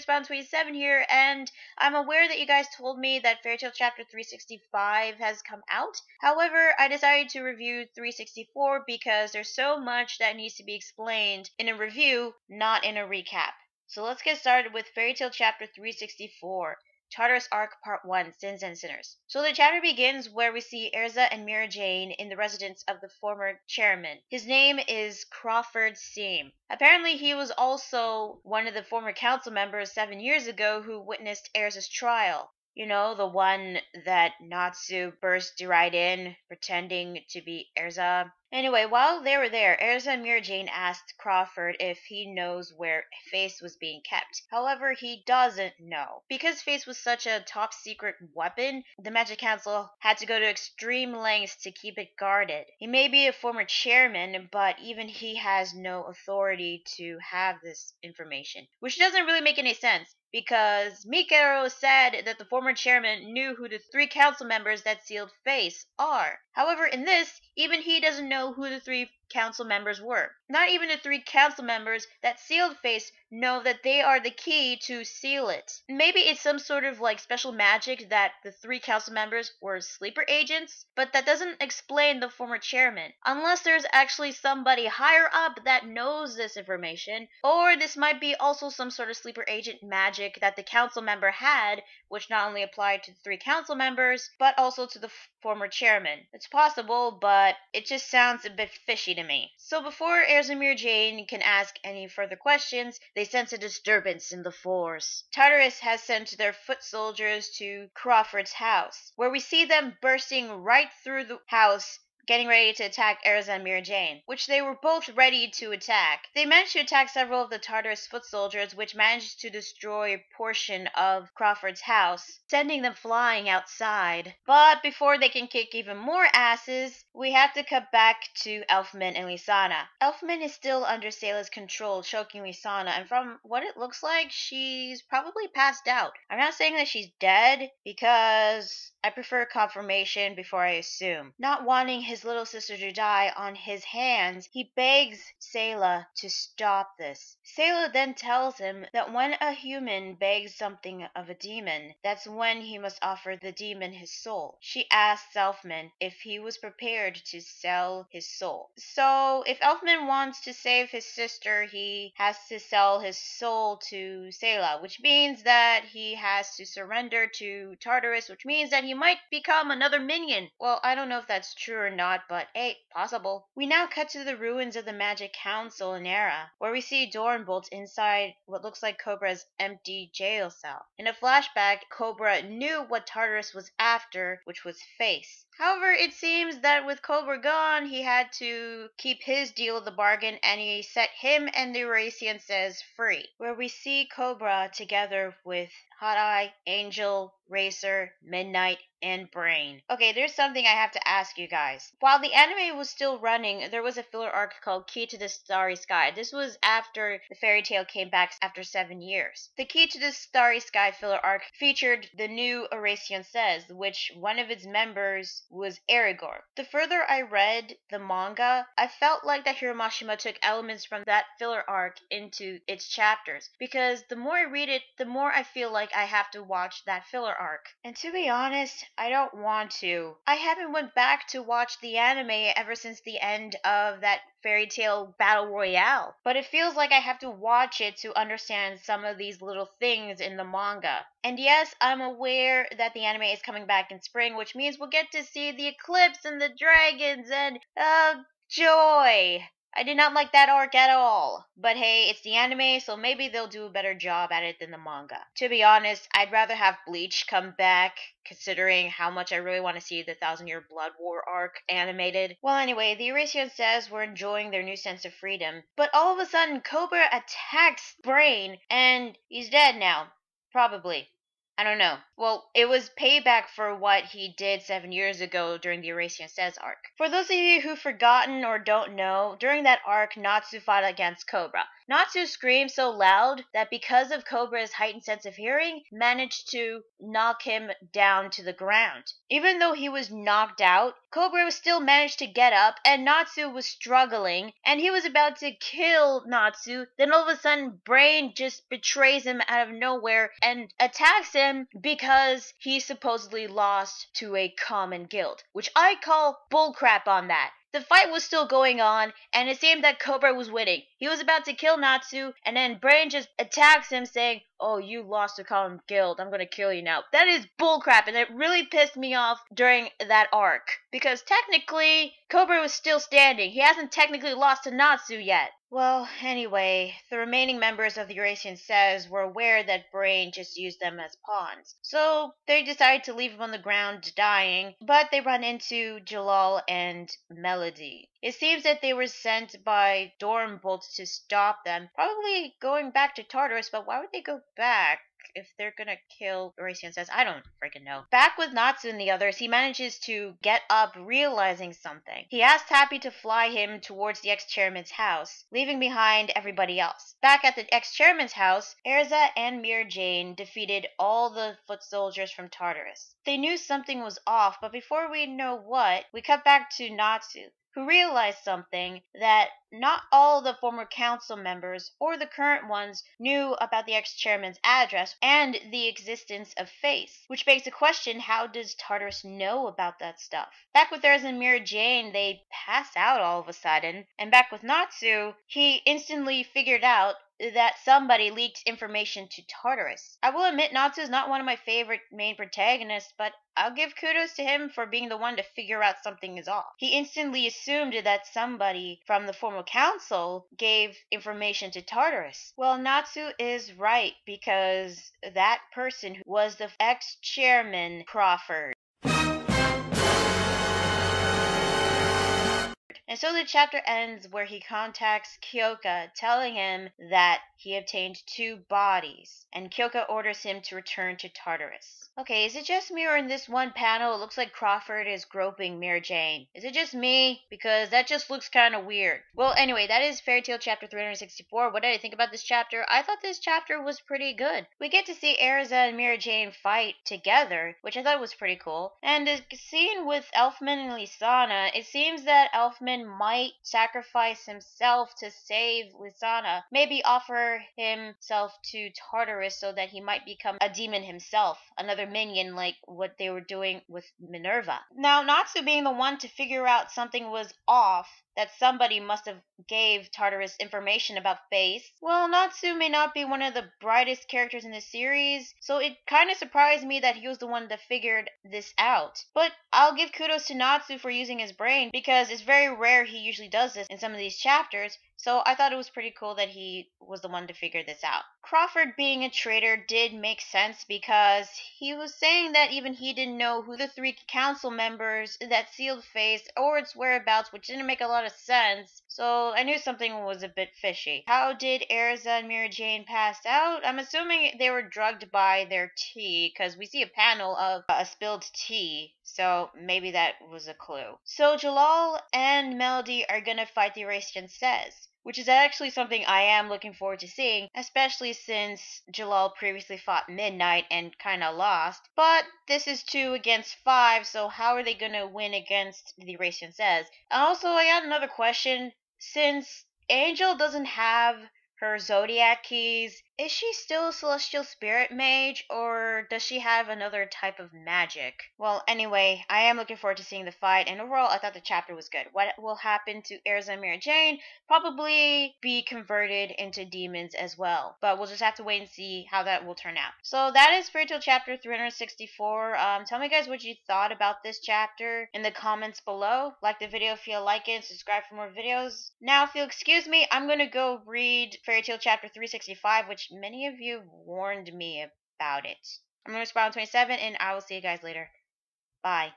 Spawn27 here, and I'm aware that you guys told me that Fairy Tail Chapter 365 has come out. However, I decided to review 364 because there's so much that needs to be explained in a review, not in a recap. So let's get started with Fairy Tail Chapter 364. Tartaros Arc Part 1, Sins and Sinners. So the chapter begins where we see Erza and Mirajane in the residence of the former chairman. His name is Crawford. Apparently he was also one of the former council members 7 years ago who witnessed Erza's trial. You know, the one that Natsu burst right in, pretending to be Erza. Anyway, while they were there, Erza and Mirajane asked Crawford if he knows where Face was being kept. However, he doesn't know. Because Face was such a top secret weapon, the Magic Council had to go to extreme lengths to keep it guarded. He may be a former chairman, but even he has no authority to have this information. Which doesn't really make any sense, because Mikero said that the former chairman knew who the 3 council members that sealed Face are. However, in this, even he doesn't know who the 3 council members were. Not even the 3 council members that sealed Face know that they are the key to seal it. Maybe it's some sort of special magic that the 3 council members were sleeper agents, but that doesn't explain the former chairman. Unless there's actually somebody higher up that knows this information, or this might be also some sort of sleeper agent magic that the council member had, which not only applied to the 3 council members, but also to the former chairman. It's possible, but it just sounds a bit fishy to me. So before Erza and Mirajane can ask any further questions, they sense a disturbance in the force. Tartaros has sent their foot soldiers to Crawford's house, where we see them bursting right through the house, getting ready to attack Erza and Mirajane, which they were both ready to attack. They managed to attack several of the Tartaros foot soldiers, which managed to destroy a portion of Crawford's house, sending them flying outside. But before they can kick even more asses, we have to cut back to Elfman and Lisanna. Elfman is still under Sayla's control, choking Lisanna, and from what it looks like, she's probably passed out. I'm not saying that she's dead, because I prefer confirmation before I assume. Not wanting his little sister to die on his hands, he begs Sayla to stop this. Sayla then tells him that when a human begs something of a demon, that's when he must offer the demon his soul. She asks Elfman if he was prepared to sell his soul. So if Elfman wants to save his sister, he has to sell his soul to Sayla, which means that he has to surrender to Tartaros, which means that he might become another minion. Well, I don't know if that's true or not, but hey, possible. We now cut to the ruins of the Magic Council in Era, where we see Dornbolt inside what looks like Cobra's empty jail cell. In a flashback, Cobra knew what Tartaros was after, which was Face. However, it seems that with Cobra gone, he had to keep his deal of the bargain, and he set him and the Oracion Seis free, where we see Cobra together with Hot Eye, Angel, Racer, Midnight, and Brain. Okay, there's something I have to ask you guys. While the anime was still running, there was a filler arc called Key to the Starry Sky. This was after the fairy tale came back after 7 years. The Key to the Starry Sky filler arc featured the new Oracion Seis, which one of its members was Erigor. The further I read the manga, I felt like that Hiramashima took elements from that filler arc into its chapters, because the more I read it, the more I feel like I have to watch that filler arc. And to be honest, I don't want to. I haven't went back to watch the anime ever since the end of that fairy tale battle royale, but it feels like I have to watch it to understand some of these little things in the manga. And yes, I'm aware that the anime is coming back in spring, which means we'll get to see the eclipse and the dragons and joy. I did not like that arc at all. But hey, it's the anime, so maybe they'll do a better job at it than the manga. To be honest, I'd rather have Bleach come back, considering how much I really want to see the 1000-Year Blood War arc animated. Well, anyway, the Oracion Seis were enjoying their new sense of freedom, but all of a sudden, Cobra attacks Brain, and he's dead now. Probably. I don't know. Well, it was payback for what he did 7 years ago during the Oracion Seis arc. For those of you who've forgotten or don't know, during that arc, Natsu fought against Cobra. Natsu screamed so loud that because of Cobra's heightened sense of hearing, managed to knock him down to the ground. Even though he was knocked out, Cobra still managed to get up, and Natsu was struggling, and he was about to kill Natsu. Then all of a sudden, Brain just betrays him out of nowhere and attacks him because he supposedly lost to a common guild, which I call bullcrap on that. The fight was still going on, and it seemed that Cobra was winning. He was about to kill Natsu, and then Brain just attacks him saying, "Oh, you lost to common guild. I'm gonna kill you now." That is bullcrap, and it really pissed me off during that arc. Because technically, Cobra was still standing. He hasn't technically lost to Natsu yet. Well, anyway, the remaining members of the Oracion Seis were aware that Brain just used them as pawns. So they decided to leave him on the ground dying, but they run into Jellal and Melody. It seems that they were sent by Dormbolt to stop them, probably going back to Tartaros, but why would they go back if they're gonna kill Oracion Seis? I don't freaking know. Back with Natsu and the others, he manages to get up, realizing something. He asks Happy to fly him towards the ex-chairman's house, leaving behind everybody else. Back at the ex-chairman's house, Erza and Mirajane defeated all the foot soldiers from Tartaros. They knew something was off, but before we know what, we cut back to Natsu, who realized something, that not all the former council members or the current ones knew about the ex-chairman's address and the existence of Face, which begs the question, how does Tartaros know about that stuff? Back with Erza and Mirajane, they pass out all of a sudden, and back with Natsu, he instantly figured out that somebody leaked information to Tartaros. I will admit Natsu is not one of my favorite main protagonists, but I'll give kudos to him for being the one to figure out something is off. He instantly assumed that somebody from the formal council gave information to Tartaros. Well, Natsu is right, because that person was the ex-chairman Crawford. And so the chapter ends where he contacts Kyoka, telling him that he obtained 2 bodies, and Kyoka orders him to return to Tartaros. Okay, is it just me, or in this one panel it looks like Crawford is groping Mirajane? Is it just me? Because that just looks kind of weird. Well, anyway, that is Fairy Tail chapter 364. What did I think about this chapter? I thought this chapter was pretty good. We get to see Erza and Mirajane fight together, which I thought was pretty cool. And the scene with Elfman and Lisanna, it seems that Elfman might sacrifice himself to save Lisanna, maybe offer himself to Tartaros so that he might become a demon himself, another minion like what they were doing with Minerva. Now, Natsu being the one to figure out something was off, that somebody must have gave Tartaros information about Face. Well, Natsu may not be one of the brightest characters in the series, so it kind of surprised me that he was the one that figured this out. But I'll give kudos to Natsu for using his brain, because it's very rare he usually does this in some of these chapters, so I thought it was pretty cool that he was the one to figure this out. Crawford being a traitor did make sense, because he was saying that even he didn't know who the 3 council members that sealed Face or its whereabouts, which didn't make a lot of sense, so I knew something was a bit fishy. How did Erza and Mirajane pass out? I'm assuming they were drugged by their tea, because we see a panel of a spilled tea, so maybe that was a clue. So Jellal and Melody are gonna fight the Oracion Seis, which is actually something I am looking forward to seeing, especially since Jellal previously fought Midnight and kinda lost. But this is 2 against 5, so how are they gonna win against the Oracion Seis? Also, I got another question. Since Angel doesn't have her zodiac keys, is she still a celestial spirit mage, or does she have another type of magic? Well, anyway, I am looking forward to seeing the fight, and overall I thought the chapter was good. What will happen to Erza and Mirajane? Probably be converted into demons as well, but we'll just have to wait and see how that will turn out. So that is Fairy Tail chapter 364. Tell me guys what you thought about this chapter in the comments below. Like the video if you like it, and subscribe for more videos. Now, if you'll excuse me, I'm gonna go read Fairy Tail chapter 365, which many of you warned me about it. I'm going to respond 27, and I will see you guys later. Bye.